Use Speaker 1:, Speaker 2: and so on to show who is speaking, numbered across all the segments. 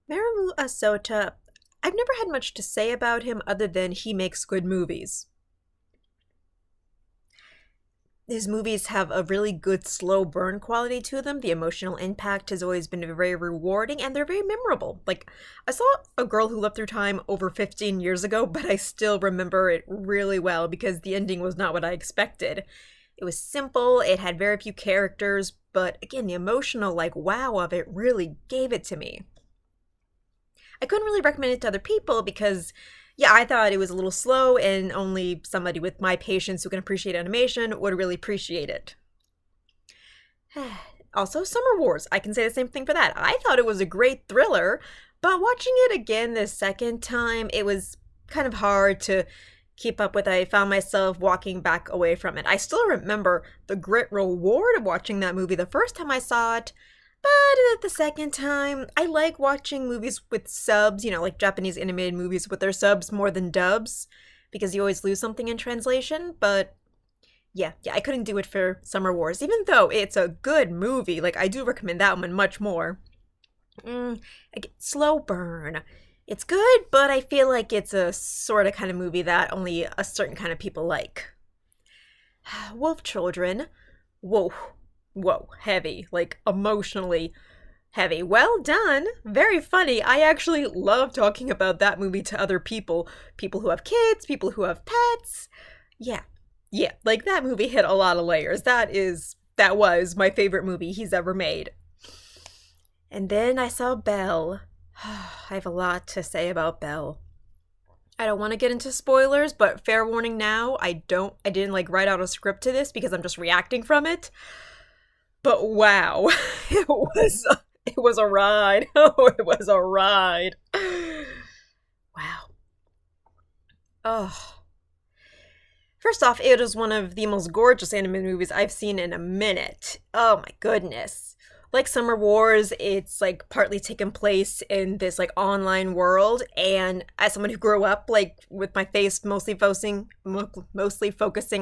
Speaker 1: Mamoru Asota, I've never had much to say about him other than he makes good movies. His movies have a really good slow burn quality to them. The emotional impact has always been very rewarding and they're very memorable. Like, I saw A Girl Who Lived Through Time over 15 years ago, but I still remember it really well because the ending was not what I expected. It was simple, it had very few characters, but again, the emotional, like, wow of it really gave it to me. I couldn't really recommend it to other people because, yeah, I thought it was a little slow and only somebody with my patience who can appreciate animation would really appreciate it. Also, Summer Wars. I can say the same thing for that. I thought it was a great thriller, but watching it again the second time, it was kind of hard to keep up with. I found myself walking back away from it. I still remember the grit reward of watching that movie the first time I saw it, but at the second time, I like watching movies with subs, like Japanese animated movies with their subs more than dubs, because you always lose something in translation. But yeah, I couldn't do it for Summer Wars, even though it's a good movie. Like, I do recommend that one much more. Mm, Slow burn. It's good, but I feel like it's a sort of kind of movie that only a certain kind of people like. Wolf Children. Whoa, whoa, heavy, like emotionally heavy. Well done. Very funny. I actually love talking about that movie to other people. People who have kids, people who have pets. Yeah. Yeah, like that movie hit a lot of layers. That was my favorite movie he's ever made. And then I saw Belle. I have a lot to say about Belle. I don't want to get into spoilers, but fair warning now, I didn't like write out a script to this because I'm just reacting from it. But wow, it was a ride. Oh, it was a ride. Wow. Oh. First off, it is one of the most gorgeous anime movies I've seen in a minute. Oh my goodness. Like Summer Wars, it's like partly taken place in this like online world, and as someone who grew up like with my face mostly focusing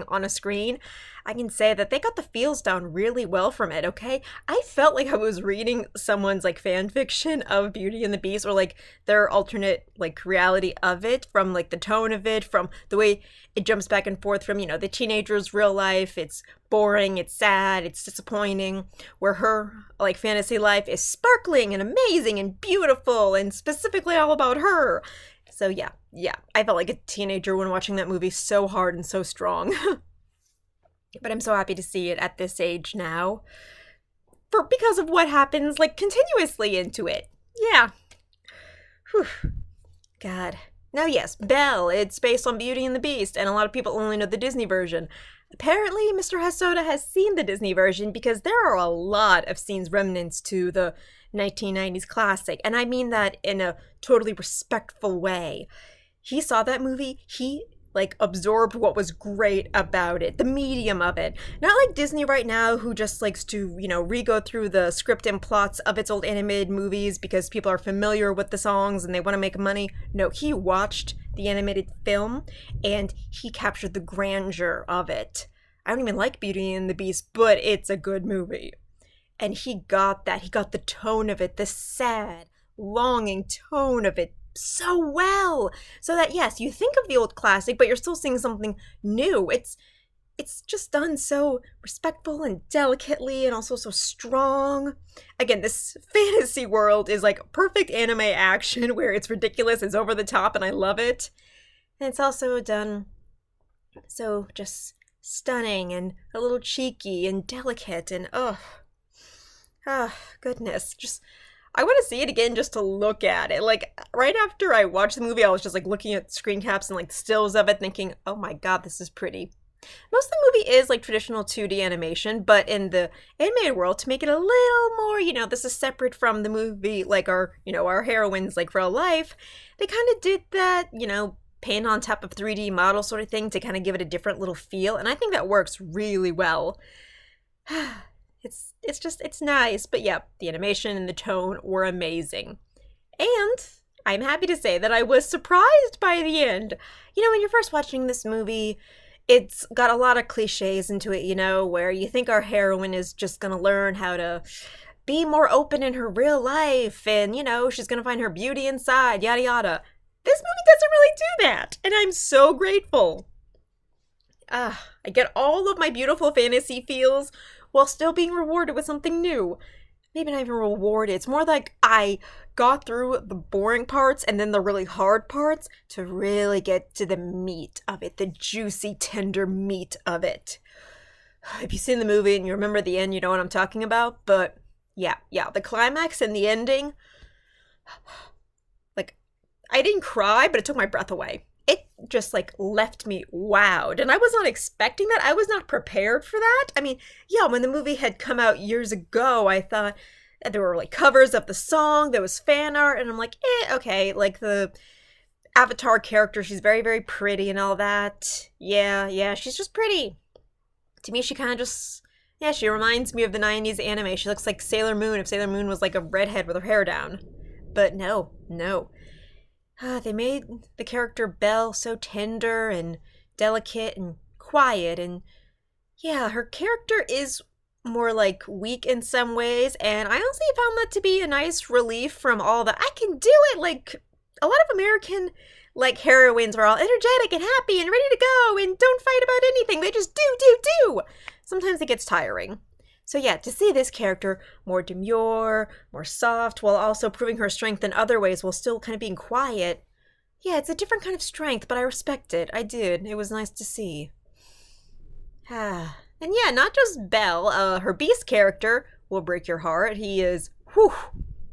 Speaker 1: on a screen, I can say that they got the feels down really well from it. Okay, I felt like I was reading someone's like fan fiction of Beauty and the Beast, or like their alternate like reality of it, from like the tone of it, from the way it jumps back and forth from the teenager's real life. It's boring, it's sad, it's disappointing, where her like fantasy life is sparkling and amazing and beautiful and specifically all about her. So yeah, I felt like a teenager when watching that movie, so hard and so strong. But I'm so happy to see it at this age now, for because of what happens like continuously into it. Yeah. Whew. God. Now, yes, Belle, it's based on Beauty and the Beast, and a lot of people only know the Disney version. Apparently, Mr. Hosoda has seen the Disney version because there are a lot of scenes remnants to the 1990s classic, and I mean that in a totally respectful way. He saw that movie, he like absorbed what was great about it, the medium of it. Not like Disney right now, who just likes to, re-go through the script and plots of its old animated movies because people are familiar with the songs and they want to make money. No, he watched the animated film and he captured the grandeur of it. I don't even like Beauty and the Beast, but it's a good movie. And he got that. He got the tone of it, the sad, longing tone of it so well. So that yes, you think of the old classic, but you're still seeing something new. It's just done so respectful and delicately and also so strong. Again, this fantasy world is like perfect anime action where it's ridiculous, it's over the top, and I love it. And it's also done so just stunning and a little cheeky and delicate and goodness. Just I want to see it again just to look at it. Like right after I watched the movie, I was just like looking at screen caps and like stills of it, thinking, "Oh my god, this is pretty." Most of the movie is like traditional 2D animation, but in the animated world, to make it a little more, this is separate from the movie, like our heroines, like real life, they kind of did that, paint on top of 3D model sort of thing to kind of give it a different little feel, and I think that works really well. It's nice, but yeah, the animation and the tone were amazing. And I'm happy to say that I was surprised by the end. When you're first watching this movie, it's got a lot of cliches into it, where you think our heroine is just gonna learn how to be more open in her real life and, you know, she's gonna find her beauty inside, yada yada. This movie doesn't really do that, and I'm so grateful. I get all of my beautiful fantasy feels while still being rewarded with something new. Maybe not even rewarded. It's more like I got through the boring parts and then the really hard parts to really get to the meat of it, the juicy, tender meat of it. If you've seen the movie and you remember the end, you know what I'm talking about. But yeah, the climax and the ending, like, I didn't cry, but it took my breath away. It just like left me wowed, and I was not expecting that. I was not prepared for that. I mean, yeah, when the movie had come out years ago, I thought there were like covers of the song, there was fan art, and I'm like, okay, like the Avatar character, she's very, very pretty and all that. Yeah, she's just pretty. To me, she kind of just, yeah, she reminds me of the 90s anime. She looks like Sailor Moon if Sailor Moon was like a redhead with her hair down. But no. They made the character Belle so tender and delicate and quiet, and yeah, her character is more like weak in some ways, and I honestly found that to be a nice relief from all the I can do it, like a lot of American like heroines are all energetic and happy and ready to go and don't fight about anything. They just do. Sometimes it gets tiring. So yeah, to see this character more demure, more soft, while also proving her strength in other ways while still kind of being quiet, yeah, it's a different kind of strength, but I respect it. I did. It was nice to see. And yeah, not just Belle, her Beast character will break your heart. He is, whew,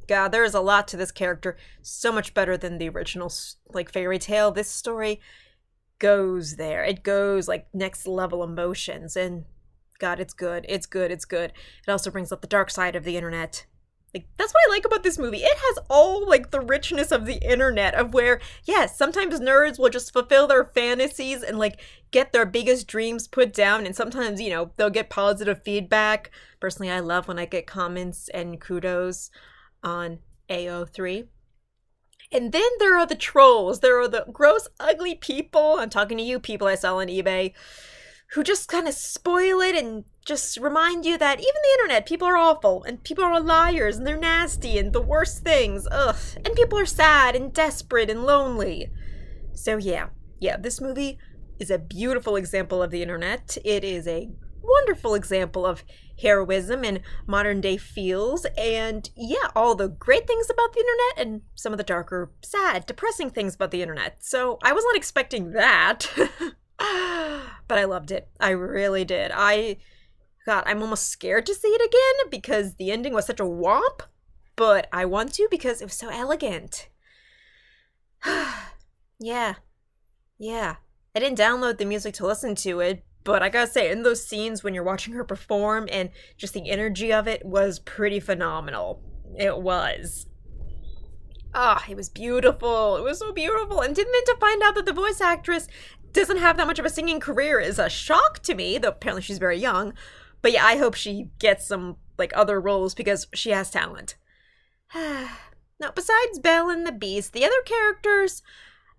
Speaker 1: God, there is a lot to this character. So much better than the original, like, fairy tale. This story goes there. It goes, like, next level emotions, and God, it's good. It's good. It also brings up the dark side of the internet. Like, that's what I like about this movie. It has all, like, the richness of the internet, of where, yes, sometimes nerds will just fulfill their fantasies and, like, get their biggest dreams put down, and sometimes, you know, they'll get positive feedback. Personally, I love when I get comments and kudos on AO3. And then there are the trolls. There are the gross, ugly people. I'm talking to you people I saw on eBay, who just kind of spoil it and just remind you that even the internet, people are awful, and people are liars, and they're nasty, and the worst things, and people are sad, and desperate, and lonely. So yeah, this movie is a beautiful example of the internet. It is a wonderful example of heroism and modern day feels, and yeah, all the great things about the internet, and some of the darker, sad, depressing things about the internet. So I was not expecting that. But I loved it. I really did. I'm almost scared to see it again because the ending was such a womp, but I want to because it was so elegant. Yeah. I didn't download the music to listen to it, but I gotta say, in those scenes when you're watching her perform and just the energy of it was pretty phenomenal. It was. It was beautiful. It was so beautiful. And then to find out that the voice actress doesn't have that much of a singing career is a shock to me, though apparently she's very young. But yeah, I hope she gets some, like, other roles because she has talent. Now, besides Belle and the Beast, the other characters,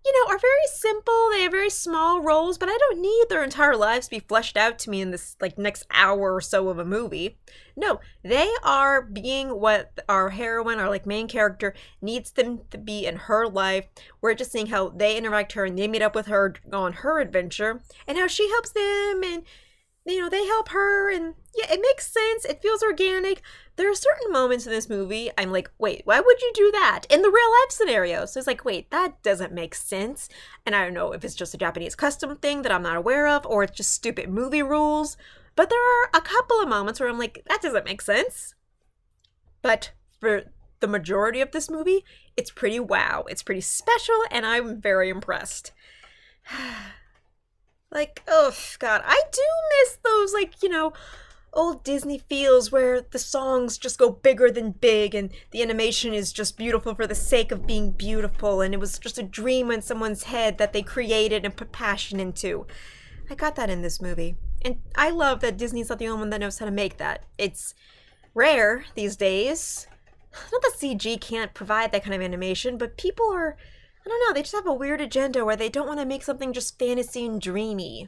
Speaker 1: you know, are very simple. They have very small roles, but I don't need their entire lives to be fleshed out to me in this, like, next hour or so of a movie. No, they are being what our heroine, our, like, main character, needs them to be in her life. We're just seeing how they interact her and they meet up with her on her adventure and how she helps them and, you know, they help her, and yeah, it makes sense. It feels organic. There are certain moments in this movie I'm like, wait, why would you do that in the real life scenario? So it's like, wait, that doesn't make sense. And I don't know if it's just a Japanese custom thing that I'm not aware of, or it's just stupid movie rules. But there are a couple of moments where I'm like, that doesn't make sense. But for the majority of this movie, it's pretty wow. It's pretty special, and I'm very impressed. Like, oh, God, I do miss those, like, you know, old Disney feels where the songs just go bigger than big and the animation is just beautiful for the sake of being beautiful, and it was just a dream in someone's head that they created and put passion into. I got that in this movie. And I love that Disney's not the only one that knows how to make that. It's rare these days. Not that CG can't provide that kind of animation, but people are, I don't know, they just have a weird agenda where they don't want to make something just fantasy and dreamy.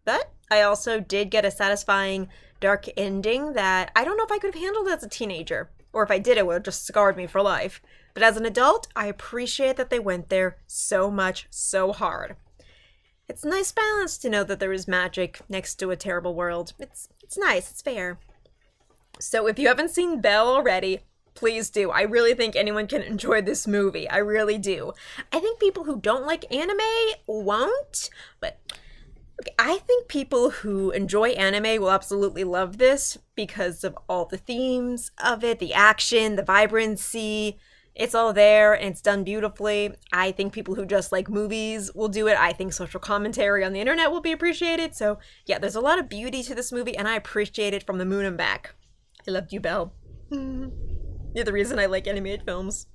Speaker 1: But I also did get a satisfying dark ending that I don't know if I could have handled as a teenager. Or if I did, it would have just scarred me for life. But as an adult, I appreciate that they went there so much, so hard. It's a nice balance to know that there is magic next to a terrible world. It's nice, it's fair. So if you haven't seen Belle already, please do. I really think anyone can enjoy this movie. I really do. I think people who don't like anime won't, but okay, I think people who enjoy anime will absolutely love this because of all the themes of it, the action, the vibrancy. It's all there and it's done beautifully. I think people who just like movies will do it. I think social commentary on the internet will be appreciated. So, yeah, there's a lot of beauty to this movie and I appreciate it from the moon and back. I loved you, Belle. You're the reason I like animated films.